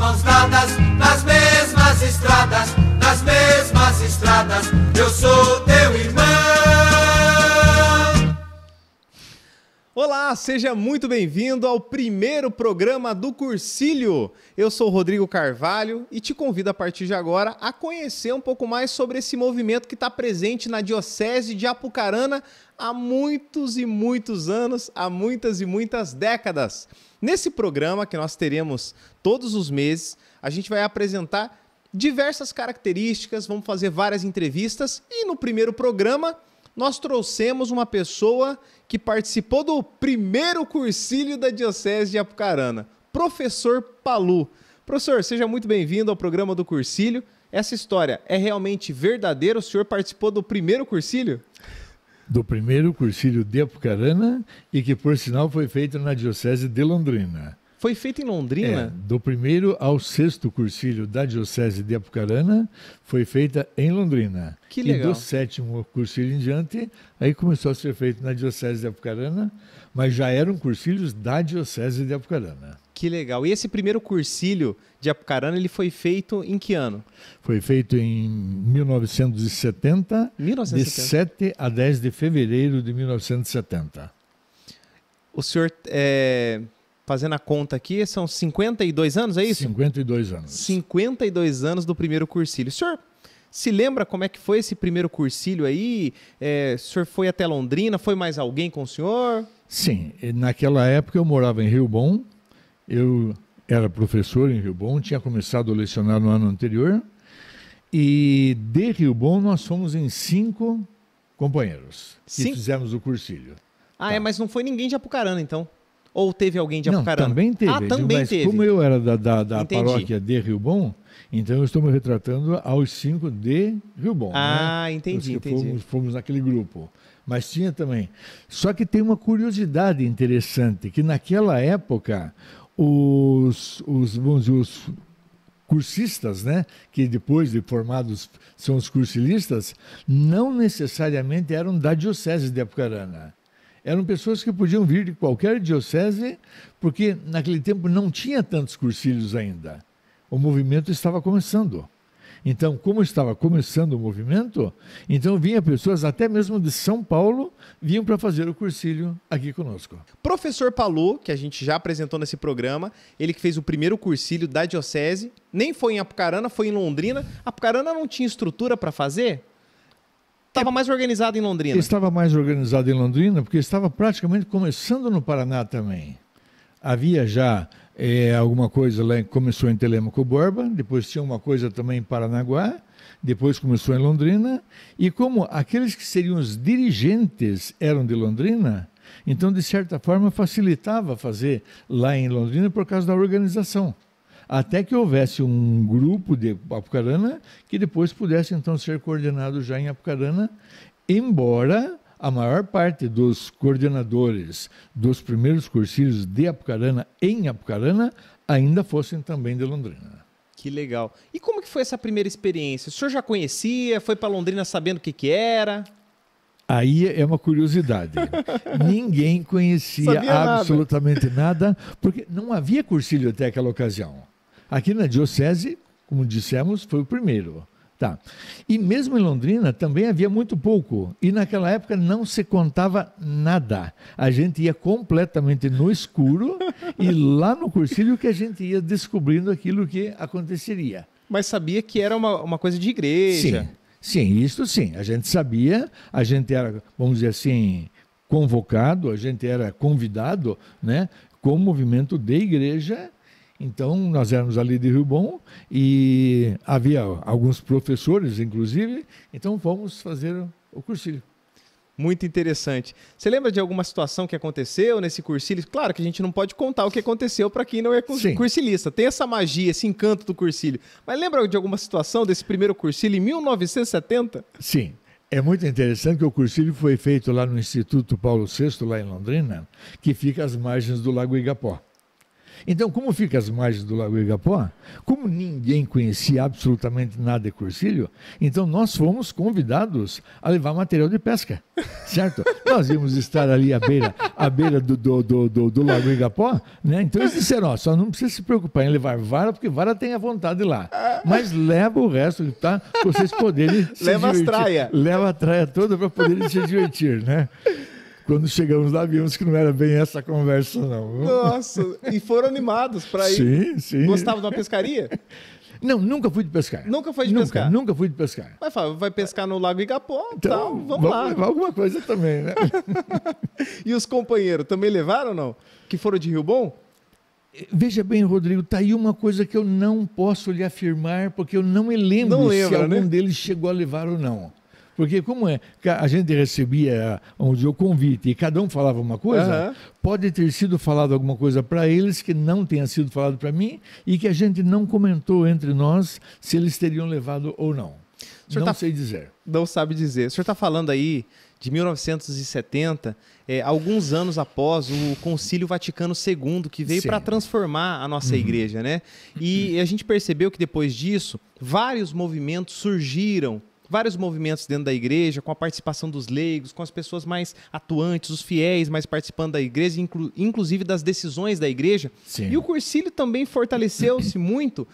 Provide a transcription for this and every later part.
mãos dadas, nas mesmas estradas, eu sou teu irmão. Olá, seja muito bem-vindo ao primeiro programa do Cursilho. Eu sou o Rodrigo Carvalho e te convido a partir de agora a conhecer um pouco mais sobre esse movimento que está presente na Diocese de Apucarana há muitos e muitos anos, há muitas e muitas décadas. Nesse programa que nós teremos todos os meses, a gente vai apresentar diversas características, vamos fazer várias entrevistas e no primeiro programa nós trouxemos uma pessoa que participou do primeiro cursilho da Diocese de Apucarana, Professor Palu. Professor, seja muito bem-vindo ao programa do Cursilho. Essa história é realmente verdadeira? O senhor participou do primeiro cursilho? Do primeiro cursilho de Apucarana e que, por sinal, foi feito na Diocese de Londrina. Foi feito em Londrina? Do primeiro ao sexto cursilho da Diocese de Apucarana foi feita em Londrina. Que legal. E do sétimo cursilho em diante, aí começou a ser feito na Diocese de Apucarana, mas já eram cursilhos da Diocese de Apucarana. Que legal. E esse primeiro cursilho de Apucarana, ele foi feito em que ano? Foi feito em 1970, de 7 a 10 de fevereiro de 1970. O senhor... Fazendo a conta aqui, são 52 anos, é isso? 52 anos. 52 anos do primeiro cursilho. O senhor se lembra como é que foi esse primeiro cursilho aí? O senhor foi até Londrina? Foi mais alguém com o senhor? Sim, naquela época eu morava em Rio Bom, eu era professor em Rio Bom, tinha começado a lecionar no ano anterior, e de Rio Bom nós fomos em 5 companheiros que fizemos o cursilho. Ah, tá. Mas não foi ninguém de Apucarana, então? Ou teve alguém de Apucarana? Não, também teve. Ah, também mas teve. Como eu era da paróquia de Rio Bom, então eu estou me retratando aos 5 de Rio Bom. Ah, né? entendi. Fomos naquele grupo. Mas tinha também. Só que tem uma curiosidade interessante, que naquela época os cursistas, né, que depois de formados são os cursilistas, não necessariamente eram da Diocese de Apucarana. Eram pessoas que podiam vir de qualquer diocese, porque naquele tempo não tinha tantos cursilhos ainda. O movimento estava começando. Então, como estava começando o movimento, então vinha pessoas até mesmo de São Paulo, vinham para fazer o cursilho aqui conosco. Professor Palu, que a gente já apresentou nesse programa, ele que fez o primeiro cursilho da diocese, nem foi em Apucarana, foi em Londrina. Apucarana não tinha estrutura para fazer? Estava mais organizado em Londrina. Estava mais organizado em Londrina, porque estava praticamente começando no Paraná também. Havia já alguma coisa lá, começou em Telêmaco Borba, depois tinha uma coisa também em Paranaguá, depois começou em Londrina, e como aqueles que seriam os dirigentes eram de Londrina, então de certa forma facilitava fazer lá em Londrina por causa da organização. Até que houvesse um grupo de Apucarana que depois pudesse então ser coordenado já em Apucarana, embora a maior parte dos coordenadores dos primeiros cursilhos de Apucarana em Apucarana ainda fossem também de Londrina. Que legal. E como que foi essa primeira experiência? O senhor já conhecia? Foi para Londrina sabendo o que era? Aí é uma curiosidade. Ninguém conhecia absolutamente nada, porque não havia cursilho até aquela ocasião. Aqui na Diocese, como dissemos, foi o primeiro. Tá. E mesmo em Londrina também havia muito pouco. E naquela época não se contava nada. A gente ia completamente no escuro e lá no cursilho que a gente ia descobrindo aquilo que aconteceria. Mas sabia que era uma coisa de igreja. Sim, isso sim. A gente sabia, a gente era, vamos dizer assim, convocado, a gente era convidado, né, com o movimento de igreja. Então, nós éramos ali de Rio Bom e havia alguns professores, inclusive, então fomos fazer o cursilho. Muito interessante. Você lembra de alguma situação que aconteceu nesse cursilho? Claro que a gente não pode contar o que aconteceu para quem não é cursilista. Tem essa magia, esse encanto do cursilho. Mas lembra de alguma situação desse primeiro cursilho em 1970? Sim. É muito interessante que o cursilho foi feito lá no Instituto Paulo VI, lá em Londrina, que fica às margens do Lago Igapó. Então, como fica às margens do Lago Igapó, como ninguém conhecia absolutamente nada de cursilho, então nós fomos convidados a levar material de pesca, certo? nós íamos estar ali à beira do Lago Igapó, né? Então eles disseram, ó, só não precisa se preocupar em levar vara, porque vara tem a vontade lá. Mas leva o resto, tá? Para vocês poderem se Leva as divertir. traias. Leva a traia toda para poderem se divertir, né? Quando chegamos lá, vimos que não era bem essa conversa, não. Nossa, e foram animados para ir. Sim, sim. Gostavam de uma pescaria? Não, nunca fui de pescar. Nunca foi de pescar? Nunca fui de pescar. Vai, Fábio, vai pescar no Lago Igapó, Então, então vamos lá. levar alguma coisa também, né? E os companheiros também levaram ou não? Que foram de Rio Bom? Veja bem, Rodrigo, tá aí uma coisa que eu não posso lhe afirmar, porque eu não me lembro Não lembra, se algum né? deles chegou a levar ou não. Porque como a gente recebia o convite e cada um falava uma coisa, Aham. pode ter sido falado alguma coisa para eles que não tenha sido falado para mim e que a gente não comentou entre nós se eles teriam levado ou não. O senhor Não tá- sei dizer. Não sabe dizer. O senhor está falando aí de 1970, alguns anos após o Concílio Vaticano II, que veio Sim. para transformar a nossa igreja, né? E a gente percebeu que depois disso, vários movimentos surgiram, vários movimentos dentro da igreja, com a participação dos leigos, com as pessoas mais atuantes, os fiéis mais participando da igreja, inclusive das decisões da igreja. Sim. E o Cursilho também fortaleceu-se muito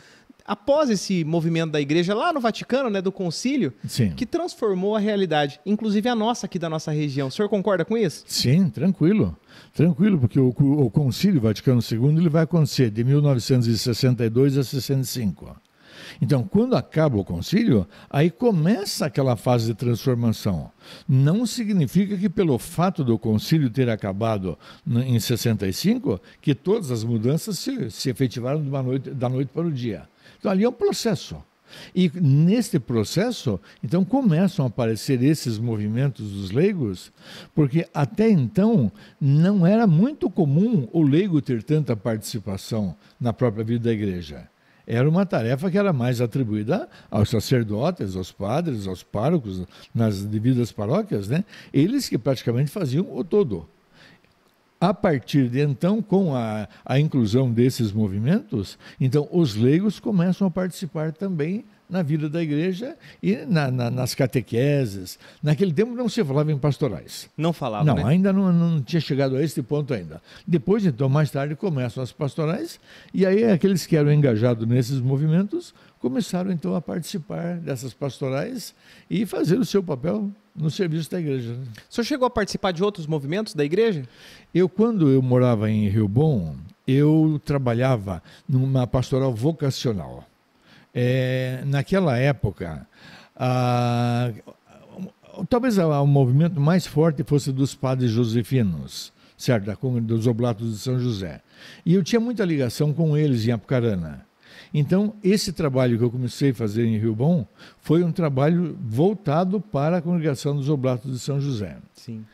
após esse movimento da igreja lá no Vaticano, né, do Concílio, Sim. que transformou a realidade, inclusive a nossa aqui da nossa região. O senhor concorda com isso? Sim, tranquilo. Tranquilo, porque o Concílio Vaticano II ele vai acontecer de 1962 a 65. Então, quando acaba o concílio, aí começa aquela fase de transformação. Não significa que pelo fato do concílio ter acabado em 65, que todas as mudanças se efetivaram da noite para o dia. Então, ali é um processo. E neste processo, então, começam a aparecer esses movimentos dos leigos, porque até então não era muito comum o leigo ter tanta participação na própria vida da igreja. Era uma tarefa que era mais atribuída aos sacerdotes, aos padres, aos párocos, nas devidas paróquias, né? Eles que praticamente faziam o todo. A partir de então, com a inclusão desses movimentos, então os leigos começam a participar também na vida da igreja e nas catequeses. Naquele tempo não se falava em pastorais. Não falava, Não, né? ainda não tinha chegado a esse ponto ainda. Depois, então, mais tarde, começam as pastorais, e aí aqueles que eram engajados nesses movimentos começaram, então, a participar dessas pastorais e fazer o seu papel no serviço da igreja. Né? O senhor chegou a participar de outros movimentos da igreja? Quando eu morava em Rio Bom, eu trabalhava numa pastoral vocacional. Naquela época, talvez o movimento mais forte fosse dos padres josefinos, certo? Dos Oblatos de São José. E eu tinha muita ligação com eles em Apucarana. Então, esse trabalho que eu comecei a fazer em Rio Bom foi um trabalho voltado para a congregação dos Oblatos de São José. Sim.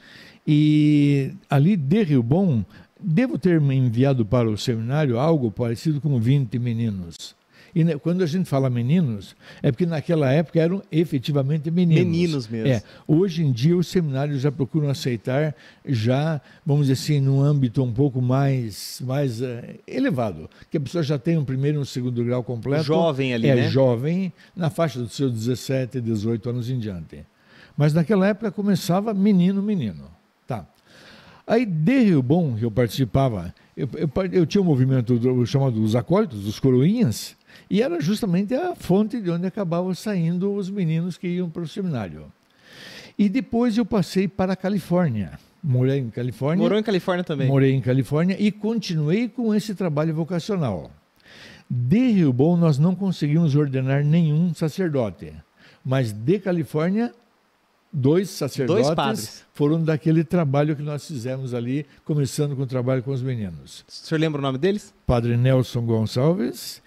E ali de Rio Bom, devo ter me enviado para o seminário algo parecido com 20 meninos. E quando a gente fala meninos, é porque naquela época eram efetivamente meninos. Meninos mesmo. Hoje em dia os seminários já procuram aceitar já, vamos dizer assim, num âmbito um pouco mais elevado, que a pessoa já tem um primeiro e um segundo grau completo. Jovem ali, né? Jovem, na faixa dos seus 17, 18 anos em diante. Mas naquela época começava menino. Tá. Aí de Rio Bom, que eu participava, eu tinha um movimento chamado os acólitos, os coroinhas, e era justamente a fonte de onde acabavam saindo os meninos que iam para o seminário. E depois eu passei para a Califórnia. Morei em Califórnia. Morou em Califórnia também? Morei em Califórnia e continuei com esse trabalho vocacional. De Rio Bom nós não conseguimos ordenar nenhum sacerdote, mas de Califórnia 2 sacerdotes padres. foram daquele trabalho que nós fizemos ali, começando com o trabalho com os meninos. O senhor lembra o nome deles? Padre Nelson Gonçalves,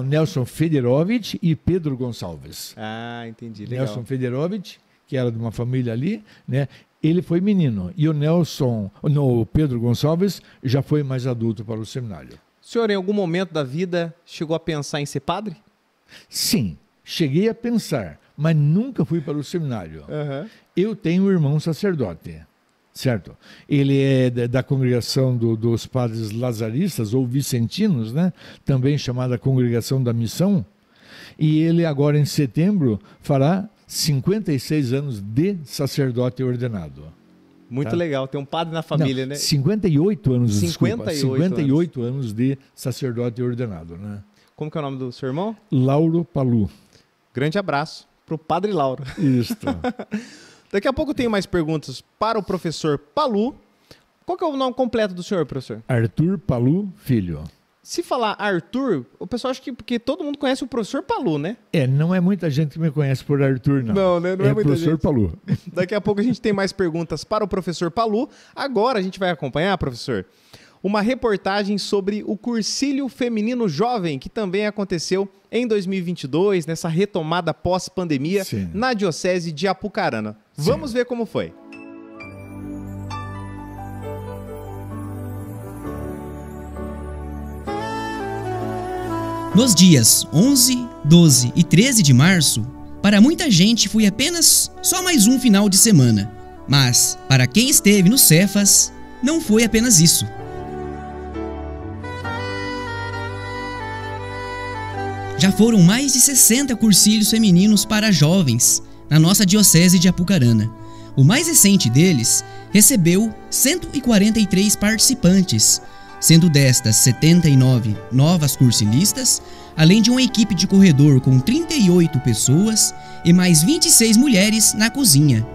Nelson Federovich e Pedro Gonçalves. Ah, entendi, legal. Nelson Federovich, que era de uma família ali, né? Ele foi menino e o Pedro Gonçalves já foi mais adulto para o seminário. O senhor, em algum momento da vida, chegou a pensar em ser padre? Sim, cheguei a pensar, mas nunca fui para o seminário. Uhum. Eu tenho um irmão sacerdote, certo? Ele é da congregação dos padres lazaristas ou vicentinos, né? Também chamada Congregação da Missão. E ele agora em setembro fará 56 anos de sacerdote ordenado. Muito Tá? legal, tem um padre na família, Não, né? 58 anos, 58 desculpa. 58 anos de sacerdote ordenado, né? Como que é o nome do seu irmão? Lauro Palu. Grande abraço pro Padre Lauro. Isso. Daqui a pouco eu tenho mais perguntas para o professor Palu. Qual que é o nome completo do senhor, professor? Arthur Palu Filho. Se falar Arthur, o pessoal acha que porque todo mundo conhece o professor Palu, né? Não é muita gente que me conhece por Arthur, não. Não, né? Não é muita professor gente. Palu. Daqui a pouco a gente tem mais perguntas para o professor Palu. Agora a gente vai acompanhar, professor, uma reportagem sobre o Cursílio Feminino Jovem, que também aconteceu em 2022, nessa retomada pós-pandemia, Sim. na Diocese de Apucarana. Vamos ver como foi. Nos dias 11, 12 e 13 de março, para muita gente foi apenas só mais um final de semana. Mas, para quem esteve no Cefas, não foi apenas isso. Já foram mais de 60 cursílios femininos para jovens na nossa Diocese de Apucarana. O mais recente deles recebeu 143 participantes, sendo destas 79 novas cursilistas, além de uma equipe de corredor com 38 pessoas e mais 26 mulheres na cozinha.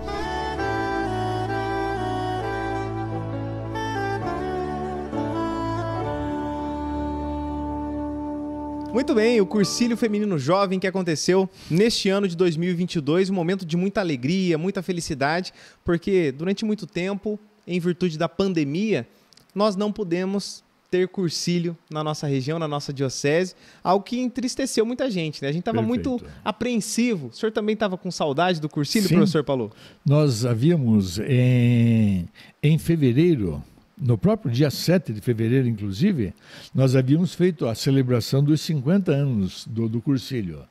Muito bem, o Cursílio Feminino Jovem que aconteceu neste ano de 2022, um momento de muita alegria, muita felicidade, porque durante muito tempo, em virtude da pandemia, nós não pudemos ter cursílio na nossa região, na nossa diocese, algo que entristeceu muita gente, né? A gente estava muito apreensivo. O senhor também estava com saudade do cursílio, Sim. professor Palu? Nós havíamos, em fevereiro, no próprio dia 7 de fevereiro, inclusive, nós havíamos feito a celebração dos 50 anos do cursílio.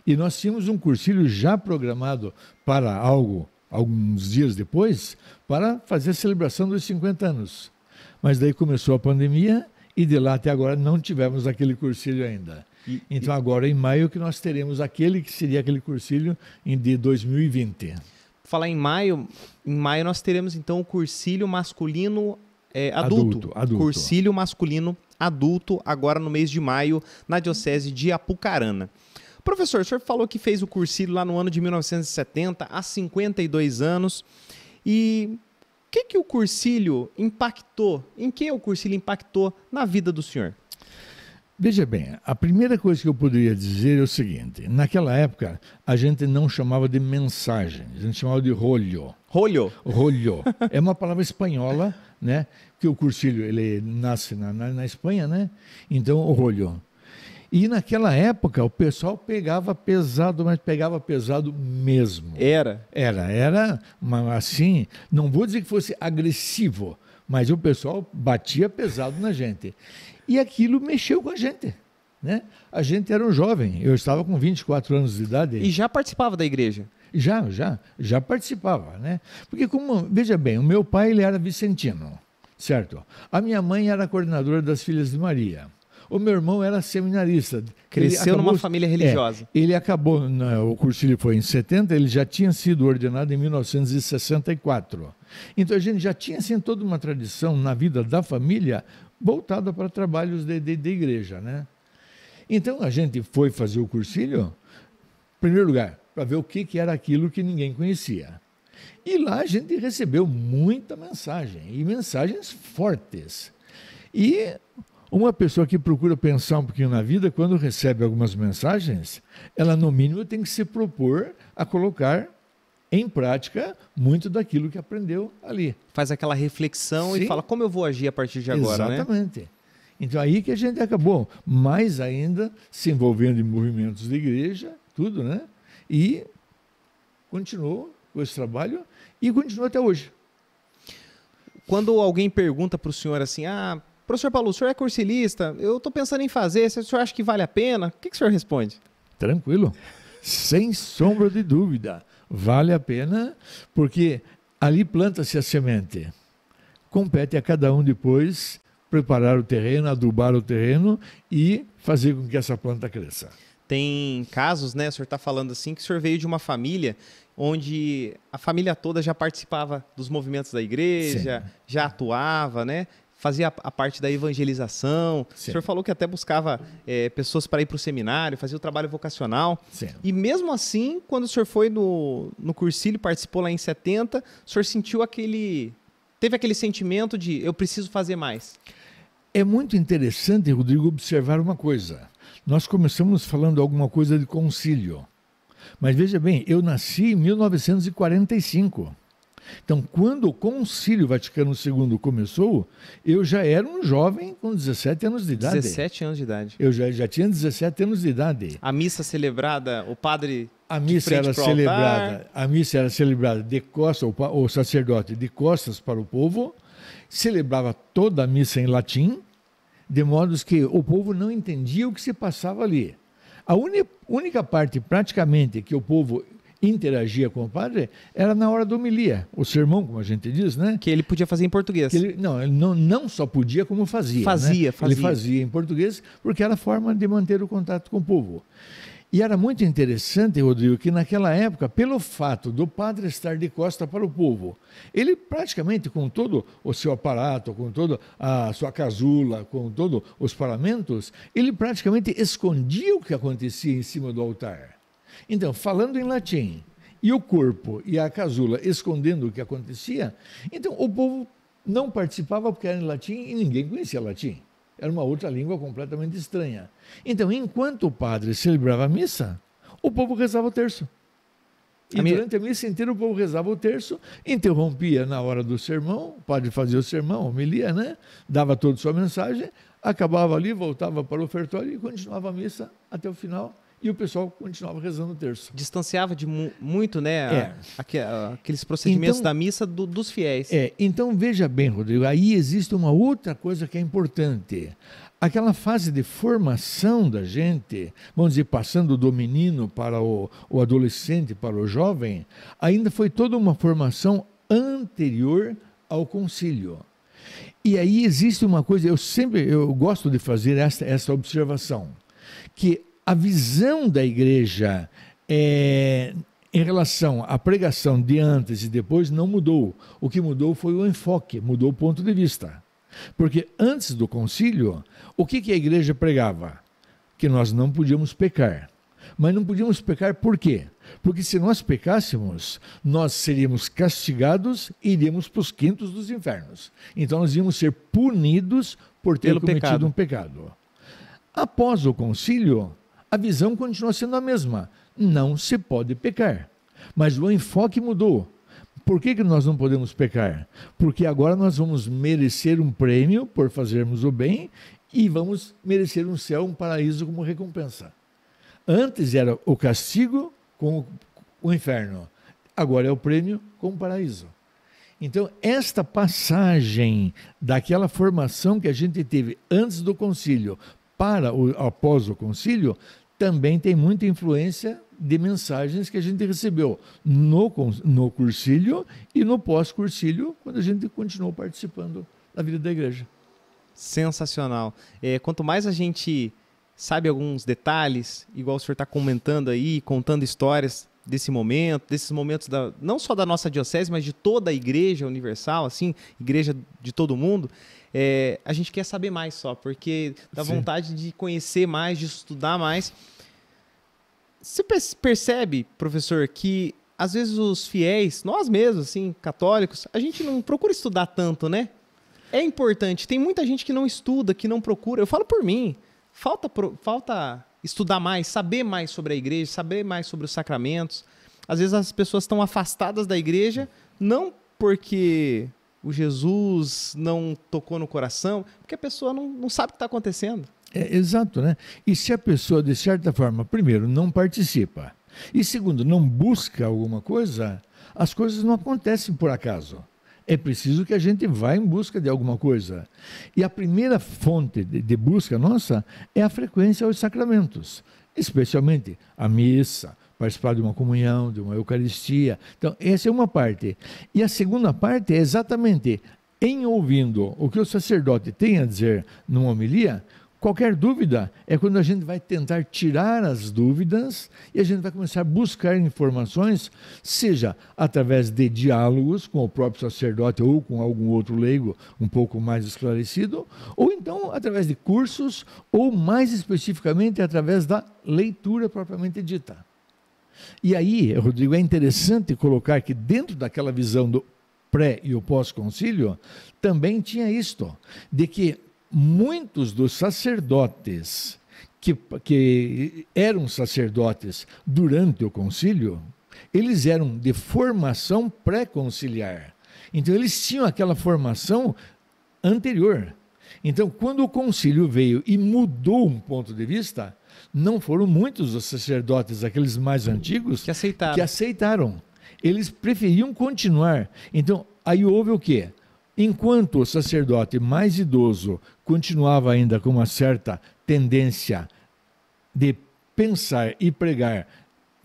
E nós tínhamos um cursílio já programado para alguns dias depois, para fazer a celebração dos 50 anos. Mas daí começou a pandemia e de lá até agora não tivemos aquele cursílio ainda. Então agora em maio que nós teremos aquele que seria aquele cursílio de 2020. Falar em maio nós teremos então o cursílio masculino adulto. Cursílio masculino adulto, agora no mês de maio, na Diocese de Apucarana. Professor, o senhor falou que fez o cursílio lá no ano de 1970, há 52 anos. E o que o cursílio impactou? Em que o cursílio impactou na vida do senhor? Veja bem, a primeira coisa que eu poderia dizer é o seguinte: naquela época a gente não chamava de mensagem, a gente chamava de rolho. Rolho? Rolho. É uma palavra espanhola, né? Que o cursílio ele nasce na Espanha, né? Então o rolho. E naquela época o pessoal pegava pesado, mas pegava pesado mesmo. Era, mas assim, não vou dizer que fosse agressivo, mas o pessoal batia pesado na gente. E aquilo mexeu com a gente, né? A gente era um jovem, eu estava com 24 anos de idade. E já participava da igreja? Já participava, né? Porque, veja bem, o meu pai ele era vicentino, certo? A minha mãe era coordenadora das Filhas de Maria. O meu irmão era seminarista. Cresceu numa família religiosa. Ele acabou, o cursílio foi em 70, ele já tinha sido ordenado em 1964. Então a gente já tinha assim, toda uma tradição na vida da família voltada para trabalhos de igreja, né? Então a gente foi fazer o cursílio, em primeiro lugar, para ver o que era aquilo que ninguém conhecia. E lá a gente recebeu muita mensagem, e mensagens fortes. E uma pessoa que procura pensar um pouquinho na vida, quando recebe algumas mensagens, ela no mínimo tem que se propor a colocar em prática muito daquilo que aprendeu ali. Faz aquela reflexão. Sim. E fala, como eu vou agir a partir de agora, Exatamente. Né? Então aí que a gente acabou, mais ainda se envolvendo em movimentos de igreja, tudo, né? E continuou com esse trabalho e continua até hoje. Quando alguém pergunta para o senhor assim, professor Palu, o senhor é cursilista, eu estou pensando em fazer, se o senhor acha que vale a pena, o que o senhor responde? Tranquilo, sem sombra de dúvida, vale a pena, porque ali planta-se a semente. Compete a cada um depois preparar o terreno, adubar o terreno e fazer com que essa planta cresça. Tem casos, né, o senhor está falando assim, que o senhor veio de uma família onde a família toda já participava dos movimentos da igreja, Sim. já atuava, né? Fazia a parte da evangelização. Sim. O senhor falou que até buscava pessoas para ir para o seminário, fazia o trabalho vocacional. Sim. E mesmo assim, quando o senhor foi no Cursilho, participou lá em 70, o senhor sentiu teve aquele sentimento de eu preciso fazer mais. É muito interessante, Rodrigo, observar uma coisa. Nós começamos falando alguma coisa de concílio. Mas veja bem, eu nasci em 1945. Então, quando o Concílio Vaticano II começou, eu já era um jovem com 17 anos de idade. 17 anos de idade. Eu já tinha 17 anos de idade. A missa celebrada, o padre A de missa frente era pro celebrada, altar. a missa era celebrada de costas, o sacerdote de costas para o povo, celebrava toda a missa em latim, de modo que o povo não entendia o que se passava ali. A única parte praticamente que o povo interagia com o padre era na hora da homilia, o sermão, como a gente diz, né? Que ele podia fazer em português. Ele não só podia, como fazia. Fazia. Ele fazia em português, porque era a forma de manter o contato com o povo. E era muito interessante, Rodrigo, que naquela época, pelo fato do padre estar de costa para o povo, ele praticamente, com todo o seu aparato, com toda a sua casula, com todos os paramentos, ele praticamente escondia o que acontecia em cima do altar. Então, falando em latim, e o corpo e a casula escondendo o que acontecia, então o povo não participava porque era em latim e ninguém conhecia latim. Era uma outra língua completamente estranha. Então, enquanto o padre celebrava a missa, o povo rezava o terço. E durante a missa inteira o povo rezava o terço, interrompia na hora do sermão, o padre fazia o sermão, a homilia, né? Dava toda a sua mensagem, acabava ali, voltava para o ofertório e continuava a missa até o final. E o pessoal continuava rezando o terço. Distanciava de muito, né? Aqueles procedimentos da missa dos fiéis. Então veja bem, Rodrigo, aí existe uma outra coisa que é importante. Aquela fase de formação da gente, vamos dizer, passando do menino para o adolescente, para o jovem, ainda foi toda uma formação anterior ao concílio. E aí existe uma coisa, eu gosto de fazer essa observação, que a visão da igreja em relação à pregação de antes e depois não mudou. O que mudou foi o enfoque, mudou o ponto de vista. Porque antes do concílio, o que a igreja pregava? Que nós não podíamos pecar. Mas não podíamos pecar por quê? Porque se nós pecássemos, nós seríamos castigados e iríamos para os quintos dos infernos. Então nós íamos ser punidos por ter cometido um pecado. Após o concílio, a visão continua sendo a mesma. Não se pode pecar. Mas o enfoque mudou. Por que nós não podemos pecar? Porque agora nós vamos merecer um prêmio por fazermos o bem e vamos merecer um céu, um paraíso como recompensa. Antes era o castigo com o inferno. Agora é o prêmio com o paraíso. Então, esta passagem daquela formação que a gente teve antes do concílio para após o concílio, também tem muita influência de mensagens que a gente recebeu no cursilho e no pós-cursilho, quando a gente continuou participando da vida da igreja. Sensacional. Quanto mais a gente sabe alguns detalhes, igual o senhor está comentando aí, contando histórias desse momento, desses momentos não só da nossa diocese, mas de toda a igreja universal, assim, igreja de todo mundo, a gente quer saber mais só, porque dá vontade de conhecer mais, de estudar mais. Você percebe, professor, que às vezes os fiéis, nós mesmos, assim, católicos, a gente não procura estudar tanto, né? É importante. Tem muita gente que não estuda, que não procura. Eu falo por mim. Falta estudar mais, saber mais sobre a igreja, saber mais sobre os sacramentos. Às vezes as pessoas estão afastadas da igreja, não porque o Jesus não tocou no coração, porque a pessoa não sabe o que está acontecendo. Exato, né? E se a pessoa, de certa forma, primeiro, não participa, e segundo, não busca alguma coisa, as coisas não acontecem por acaso. É preciso que a gente vá em busca de alguma coisa. E a primeira fonte de busca nossa é a frequência aos sacramentos, especialmente a missa, participar de uma comunhão, de uma eucaristia. Então, essa é uma parte. E a segunda parte é exatamente em ouvindo o que o sacerdote tem a dizer numa homilia, Qualquer dúvida é quando a gente vai tentar tirar as dúvidas e a gente vai começar a buscar informações, seja através de diálogos com o próprio sacerdote ou com algum outro leigo um pouco mais esclarecido, ou então através de cursos, ou mais especificamente através da leitura propriamente dita. E aí, Rodrigo, é interessante colocar que dentro daquela visão do pré e o pós-concílio, também tinha isto, de que muitos dos sacerdotes que eram sacerdotes durante o concílio, eles eram de formação pré-conciliar. Então, eles tinham aquela formação anterior. Então, quando o concílio veio e mudou um ponto de vista, não foram muitos os sacerdotes, aqueles mais antigos, que aceitaram. Eles preferiam continuar. Então, aí houve o quê? Enquanto o sacerdote mais idoso continuava ainda com uma certa tendência de pensar e pregar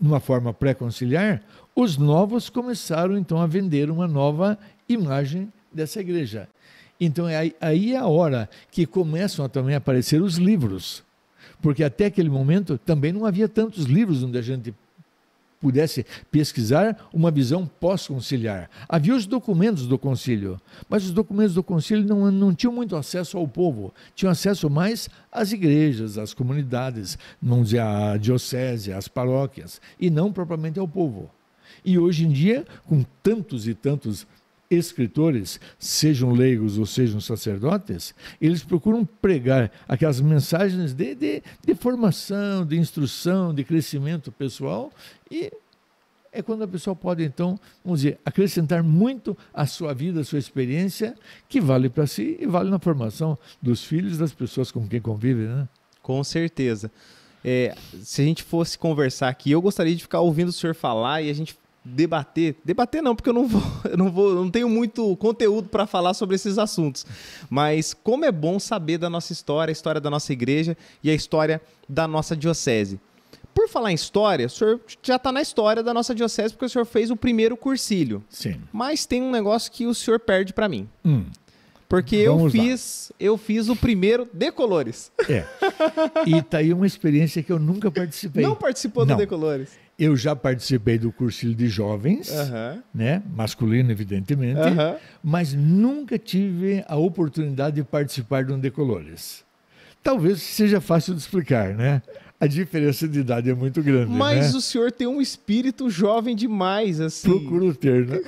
numa forma pré-conciliar, os novos começaram então a vender uma nova imagem dessa igreja. Então aí é a hora que começam a também aparecer os livros, porque até aquele momento também não havia tantos livros onde a gente pudesse pesquisar uma visão pós-conciliar. Havia os documentos do concílio, mas os documentos do concílio não tinham muito acesso ao povo, tinham acesso mais às igrejas, às comunidades, vamos dizer, à diocese, às paróquias, e não propriamente ao povo. E hoje em dia, com tantos e tantos escritores, sejam leigos ou sejam sacerdotes, eles procuram pregar aquelas mensagens de formação, de instrução, de crescimento pessoal, e é quando a pessoa pode, então, vamos dizer, acrescentar muito à sua vida, à sua experiência, que vale para si e vale na formação dos filhos, das pessoas com quem convive, né? Com certeza. Se a gente fosse conversar aqui, eu gostaria de ficar ouvindo o senhor falar e a gente debater não, porque eu não tenho muito conteúdo para falar sobre esses assuntos, mas como é bom saber da nossa história, a história da nossa igreja e a história da nossa diocese. Por falar em história, o senhor já está na história da nossa diocese porque o senhor fez o primeiro cursílio. Sim. Mas tem um negócio que o senhor perde para mim. Porque eu fiz o primeiro Decolores. E tá aí uma experiência que eu nunca participei. Não participou do Decolores? Eu já participei do cursilho de jovens, né? Masculino, evidentemente, mas nunca tive a oportunidade de participar de um Decolores. Talvez seja fácil de explicar, né? A diferença de idade é muito grande, mas né? O senhor tem um espírito jovem demais, assim. Procuro ter, né?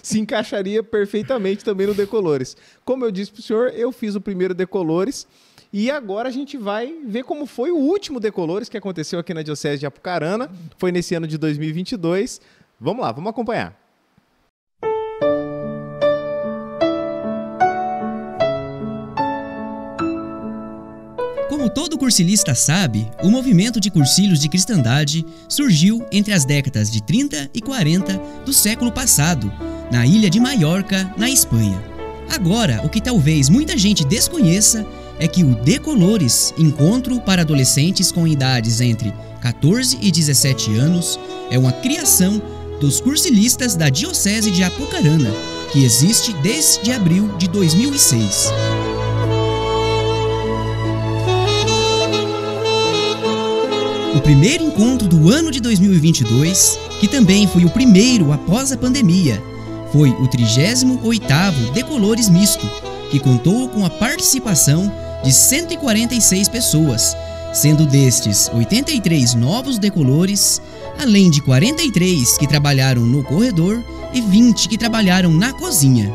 Se encaixaria perfeitamente também no Decolores. Como eu disse para o senhor, eu fiz o primeiro Decolores e agora a gente vai ver como foi o último Decolores que aconteceu aqui na Diocese de Apucarana. Foi nesse ano de 2022. Vamos lá, vamos acompanhar. Como todo cursilista sabe, o movimento de cursilhos de cristandade surgiu entre as décadas de 30 e 40 do século passado, na ilha de Maiorca, na Espanha. Agora, o que talvez muita gente desconheça é que o Decolores, encontro para adolescentes com idades entre 14 e 17 anos, é uma criação dos cursilistas da Diocese de Apucarana, que existe desde abril de 2006. O primeiro encontro do ano de 2022, que também foi o primeiro após a pandemia, foi o 38º Decolores Misto, que contou com a participação de 146 pessoas, sendo destes 83 novos decolores, além de 43 que trabalharam no corredor e 20 que trabalharam na cozinha.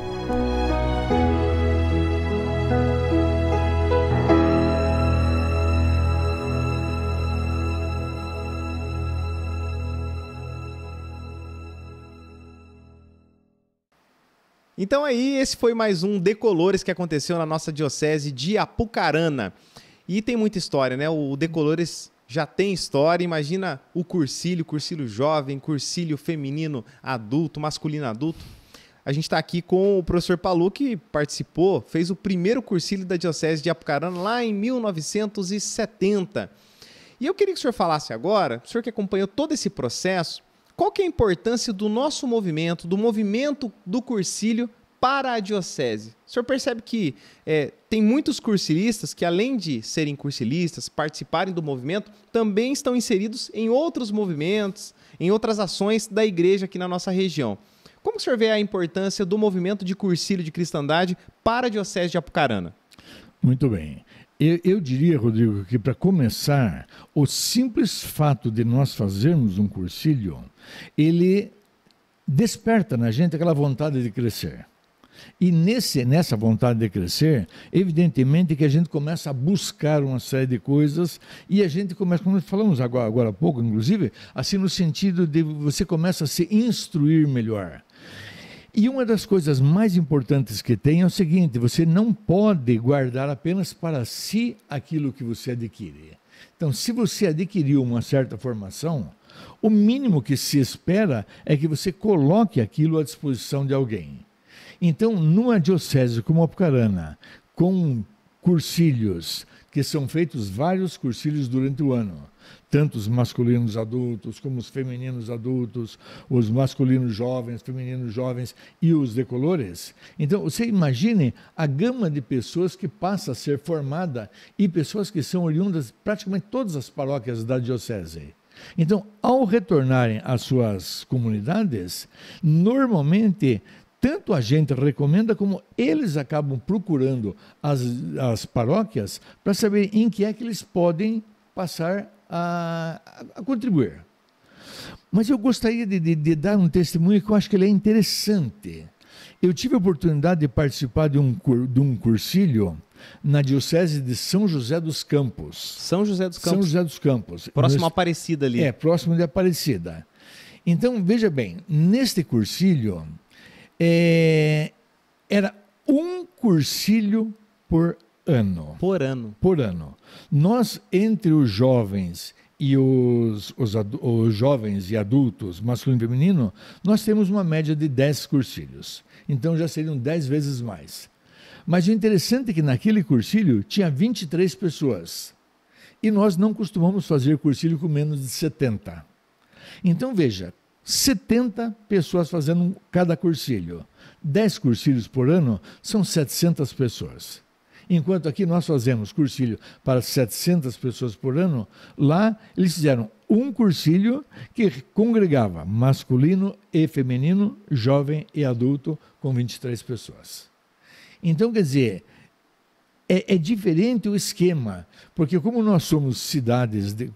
Então aí, esse foi mais um Decolores que aconteceu na nossa Diocese de Apucarana. E tem muita história, né? O Decolores já tem história. Imagina o cursilho jovem, cursilho feminino adulto, masculino adulto. A gente está aqui com o professor Palu, que participou, fez o primeiro cursilho da Diocese de Apucarana lá em 1970. E eu queria que o senhor falasse agora, o senhor que acompanhou todo esse processo, qual que é a importância do nosso movimento, do movimento do cursilho para a diocese. O senhor percebe que tem muitos cursilistas que, além de serem cursilistas, participarem do movimento, também estão inseridos em outros movimentos, em outras ações da igreja aqui na nossa região. Como o senhor vê a importância do movimento de cursílio de cristandade para a diocese de Apucarana? Muito bem. Eu diria, Rodrigo, que para começar, o simples fato de nós fazermos um cursílio, ele desperta na gente aquela vontade de crescer. E nessa vontade de crescer, evidentemente que a gente começa a buscar uma série de coisas e a gente começa, como nós falamos agora há pouco, inclusive, assim no sentido de você começa a se instruir melhor. E uma das coisas mais importantes que tem é o seguinte: você não pode guardar apenas para si aquilo que você adquire. Então, se você adquiriu uma certa formação, o mínimo que se espera é que você coloque aquilo à disposição de alguém. Então, numa diocese como Apucarana, com cursílios, que são feitos vários cursílios durante o ano, tanto os masculinos adultos como os femininos adultos, os masculinos jovens, femininos jovens e os decolores. Então, você imagine a gama de pessoas que passa a ser formada e pessoas que são oriundas de praticamente todas as paróquias da diocese. Então, ao retornarem às suas comunidades, normalmente tanto a gente recomenda como eles acabam procurando as paróquias para saber em que é que eles podem passar a contribuir. Mas eu gostaria de dar um testemunho que eu acho que ele é interessante. Eu tive a oportunidade de participar de um cursílio na Diocese de São José dos Campos. São José dos Campos. São José dos Campos. Próximo a Aparecida ali. Próximo de Aparecida. Então, veja bem, neste cursílio, era um cursílio por ano. Por ano. Por ano. Nós, entre os jovens e os jovens e adultos, masculino e feminino, nós temos uma média de 10 cursílios. Então já seriam 10 vezes mais. Mas o interessante é que naquele cursílio tinha 23 pessoas. E nós não costumamos fazer cursílio com menos de 70. Então veja, 70 pessoas fazendo cada cursílio. 10 cursílios por ano são 700 pessoas. Enquanto aqui nós fazemos cursílio para 700 pessoas por ano, lá eles fizeram um cursílio que congregava masculino e feminino, jovem e adulto, com 23 pessoas. Então, quer dizer, é diferente o esquema, porque como nós somos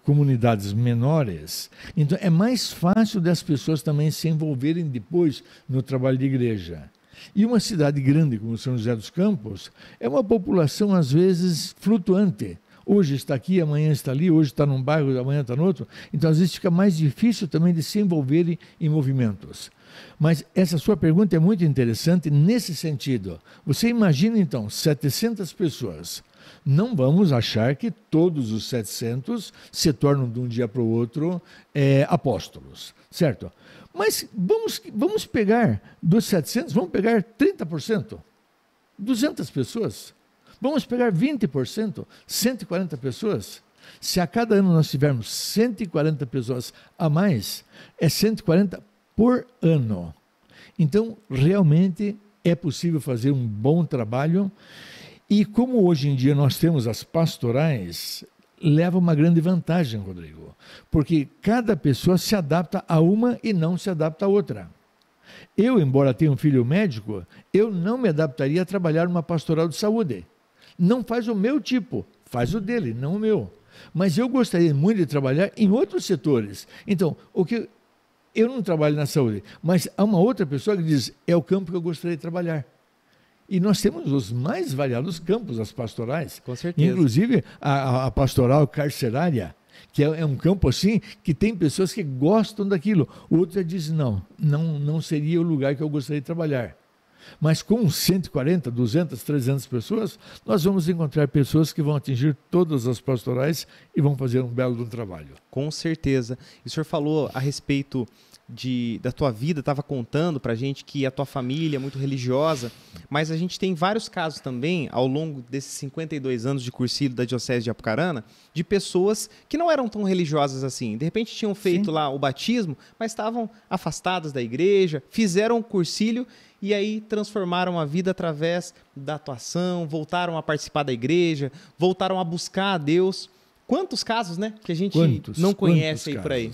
comunidades menores, então é mais fácil das pessoas também se envolverem depois no trabalho de igreja. E uma cidade grande como São José dos Campos é uma população às vezes flutuante. Hoje está aqui, amanhã está ali, hoje está num bairro, amanhã está no outro. Então às vezes fica mais difícil também de se envolverem em movimentos. Mas essa sua pergunta é muito interessante nesse sentido. Você imagina então 700 pessoas. Não vamos achar que todos os 700 se tornam de um dia para o outro apóstolos, certo? Mas vamos pegar dos 700, vamos pegar 30%, 200 pessoas. Vamos pegar 20%, 140 pessoas. Se a cada ano nós tivermos 140 pessoas a mais, é 140 por ano. Então, realmente é possível fazer um bom trabalho. E como hoje em dia nós temos as pastorais, leva uma grande vantagem, Rodrigo, porque cada pessoa se adapta a uma e não se adapta a outra. Eu, embora tenha um filho médico, eu não me adaptaria a trabalhar numa pastoral de saúde. Não faz o meu tipo, faz o dele, não o meu. Mas eu gostaria muito de trabalhar em outros setores. Então, eu não trabalho na saúde, mas há uma outra pessoa que diz, é o campo que eu gostaria de trabalhar. E nós temos os mais variados campos, as pastorais. Com certeza. Inclusive a pastoral carcerária, que é um campo assim, que tem pessoas que gostam daquilo. O outro diz, não seria o lugar que eu gostaria de trabalhar. Mas com 140, 200, 300 pessoas, nós vamos encontrar pessoas que vão atingir todas as pastorais e vão fazer um belo trabalho. Com certeza. E o senhor falou a respeito da tua vida, estava contando para a gente que a tua família é muito religiosa, mas a gente tem vários casos também, ao longo desses 52 anos de cursílio da Diocese de Apucarana, de pessoas que não eram tão religiosas assim. De repente tinham feito lá o batismo, mas estavam afastadas da igreja, fizeram o cursílio e aí transformaram a vida através da atuação, voltaram a participar da igreja, voltaram a buscar a Deus. Quantos casos, né, que a gente não conhece aí por aí?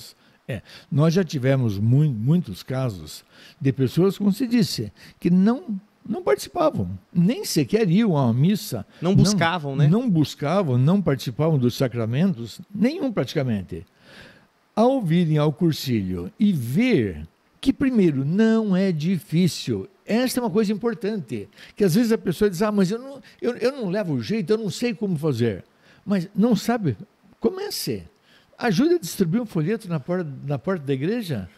Nós já tivemos muitos casos de pessoas, como se disse, que não participavam, nem sequer iam a uma missa. Não buscavam, né? Não buscavam, não participavam dos sacramentos, nenhum praticamente. Ao virem ao cursilho e ver que, primeiro, não é difícil. Esta é uma coisa importante, que às vezes a pessoa diz, mas eu não levo jeito, eu não sei como fazer. Mas não sabe, comece. Ajude a distribuir um folheto na porta da igreja.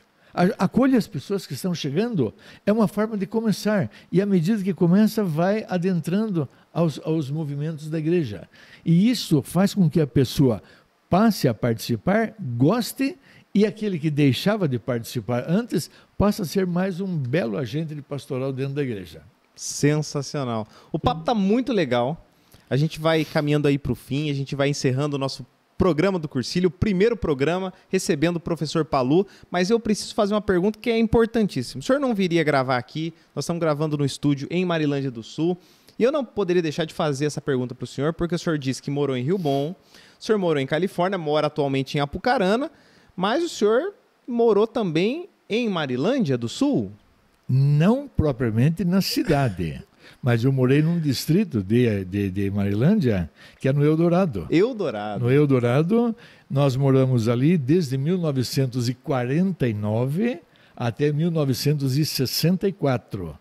Acolha as pessoas que estão chegando. É uma forma de começar. E à medida que começa, vai adentrando aos movimentos da igreja. E isso faz com que a pessoa passe a participar, goste, e aquele que deixava de participar antes passa a ser mais um belo agente de pastoral dentro da igreja. Sensacional. O papo está muito legal. A gente vai caminhando aí para o fim, a gente vai encerrando o nosso programa do Cursilho, o primeiro programa, recebendo o professor Palu, mas eu preciso fazer uma pergunta que é importantíssima. O senhor não viria gravar aqui, nós estamos gravando no estúdio em Marilândia do Sul, e eu não poderia deixar de fazer essa pergunta para o senhor, porque o senhor disse que morou em Rio Bom, o senhor morou em Califórnia, mora atualmente em Apucarana, mas o senhor morou também em Marilândia do Sul? Não propriamente na cidade. Mas eu morei num distrito de Marilândia, que é no Eldorado. Eldorado. No Eldorado, nós moramos ali desde 1949 até 1964.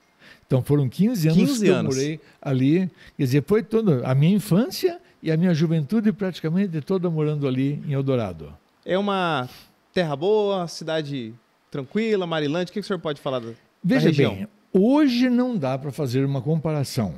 Então foram 15 anos que eu morei ali. Quer dizer, foi toda a minha infância e a minha juventude praticamente toda morando ali em Eldorado. É uma terra boa, cidade tranquila, Marilândia. O que o senhor pode falar da região? Veja bem, hoje não dá para fazer uma comparação,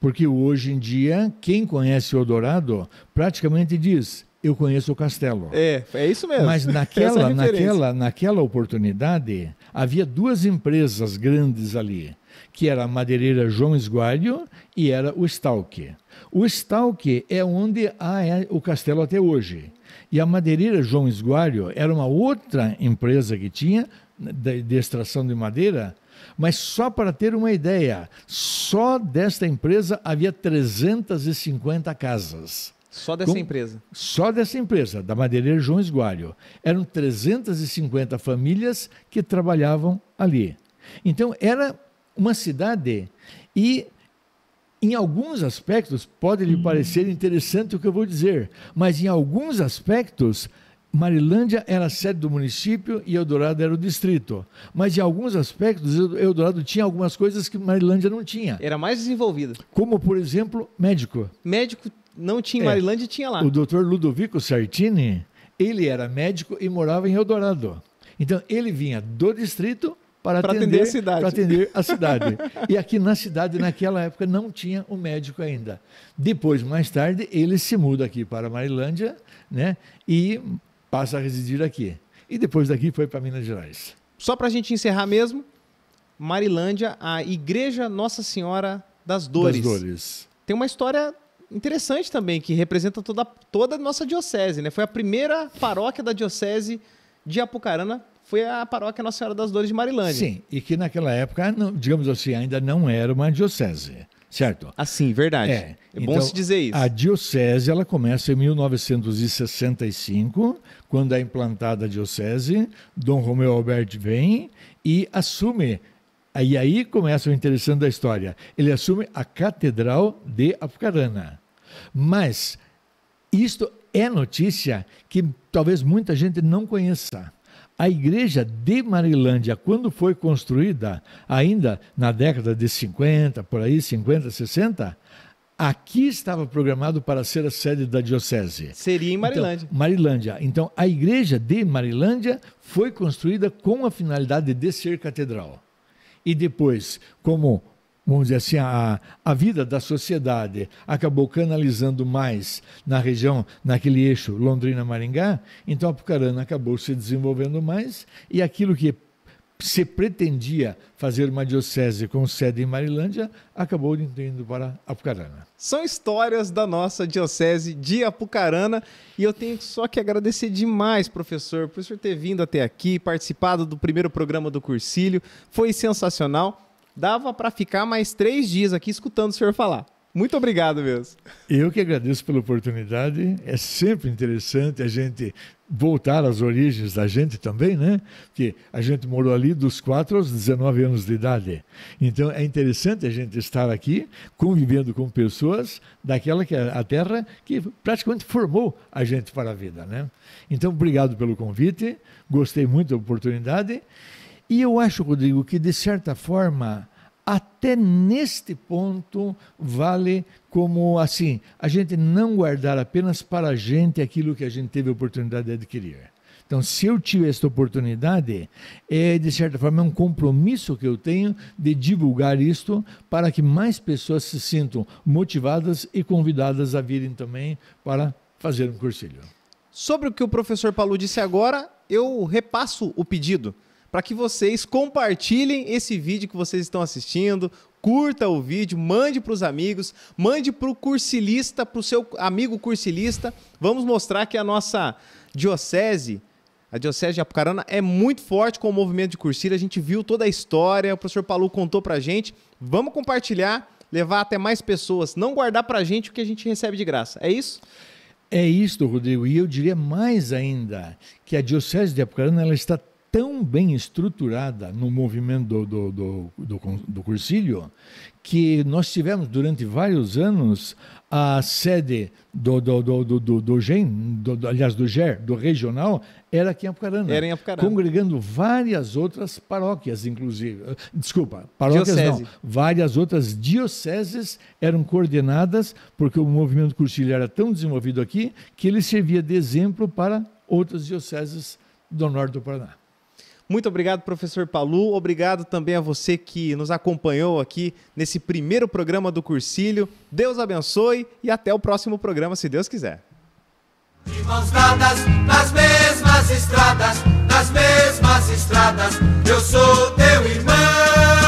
porque hoje em dia, quem conhece Eldorado praticamente diz, eu conheço o castelo. É isso mesmo. Mas naquela oportunidade, havia duas empresas grandes ali, que era a madeireira João Esgualho e era o Stalk. O Stalk é onde há o castelo até hoje. E a madeireira João Esgualho era uma outra empresa que tinha de extração de madeira, mas só para ter uma ideia, só desta empresa havia 350 casas. Só dessa empresa? Só dessa empresa, da madeireira João Esgualho. Eram 350 famílias que trabalhavam ali. Então, era uma cidade e, em alguns aspectos, pode lhe parecer interessante o que eu vou dizer, mas em alguns aspectos, Marilândia era a sede do município e Eldorado era o distrito. Mas em alguns aspectos, Eldorado tinha algumas coisas que Marilândia não tinha. Era mais desenvolvida. Como, por exemplo, médico. Médico não tinha em Marilândia e tinha lá. O doutor Ludovico Sartini, ele era médico e morava em Eldorado. Então, ele vinha do distrito para atender a cidade. E aqui na cidade, naquela época, não tinha o médico ainda. Depois, mais tarde, ele se muda aqui para Marilândia, né, e passa a residir aqui. E depois daqui foi para Minas Gerais. Só para a gente encerrar mesmo, Marilândia, a Igreja Nossa Senhora das Dores. Tem uma história interessante também, que representa toda a nossa diocese, né? Foi a primeira paróquia da diocese de Apucarana, foi a paróquia Nossa Senhora das Dores de Marilândia. Sim, e que naquela época, digamos assim, ainda não era uma diocese, certo? Assim, verdade. É bom se dizer isso. A diocese, ela começa em 1965, quando é implantada a diocese, Dom Romeu Alberti vem e assume, e aí começa o interessante da história, ele assume a Catedral de Apucarana. Mas isto é notícia que talvez muita gente não conheça. A igreja de Marilândia, quando foi construída, ainda na década de 50, por aí, 50, 60, aqui estava programado para ser a sede da diocese. Seria em Marilândia. Então, Marilândia. Então, a igreja de Marilândia foi construída com a finalidade de ser catedral. E depois, como, vamos dizer assim, a vida da sociedade acabou canalizando mais na região, naquele eixo Londrina-Maringá, então Apucarana acabou se desenvolvendo mais e aquilo que se pretendia fazer uma diocese com sede em Marilândia, acabou indo para Apucarana. São histórias da nossa diocese de Apucarana e eu tenho só que agradecer demais, professor, por ter vindo até aqui, participado do primeiro programa do Cursilho, foi sensacional. dava para ficar mais 3 dias aqui escutando o senhor falar. Muito obrigado mesmo. Eu que agradeço pela oportunidade. É sempre interessante a gente voltar às origens da gente também, né? Porque a gente morou ali dos 4 aos 19 anos de idade. Então é interessante a gente estar aqui convivendo com pessoas daquela que é a terra que praticamente formou a gente para a vida, né? Então, obrigado pelo convite. Gostei muito da oportunidade. E eu acho, Rodrigo, que de certa forma até neste ponto vale como assim, a gente não guardar apenas para a gente aquilo que a gente teve a oportunidade de adquirir. Então, se eu tive esta oportunidade, de certa forma, é um compromisso que eu tenho de divulgar isto para que mais pessoas se sintam motivadas e convidadas a virem também para fazer um cursilho. Sobre o que o professor Palu disse agora, eu repasso o pedido para que vocês compartilhem esse vídeo que vocês estão assistindo, curta o vídeo, mande para os amigos, mande para o cursilista, para o seu amigo cursilista. Vamos mostrar que a nossa diocese, a Diocese de Apucarana, é muito forte com o movimento de cursilho. A gente viu toda a história, o professor Palu contou para a gente. Vamos compartilhar, levar até mais pessoas, não guardar para a gente o que a gente recebe de graça. É isso? É isso, Rodrigo. E eu diria mais ainda, que a Diocese de Apucarana ela está tão bem estruturada no movimento do cursilho que nós tivemos durante vários anos a sede do GER, do regional, era aqui em Apucarana. Era em Apucarana. Congregando várias outras paróquias, inclusive. Desculpa, paróquias Diocese. não. Várias outras dioceses eram coordenadas, porque o movimento cursilho era tão desenvolvido aqui que ele servia de exemplo para outras dioceses do norte do Paraná. Muito obrigado, professor Palu. Obrigado também a você que nos acompanhou aqui nesse primeiro programa do Cursilho. Deus abençoe e até o próximo programa, se Deus quiser. De mãos dadas, nas mesmas estradas, eu sou teu irmão.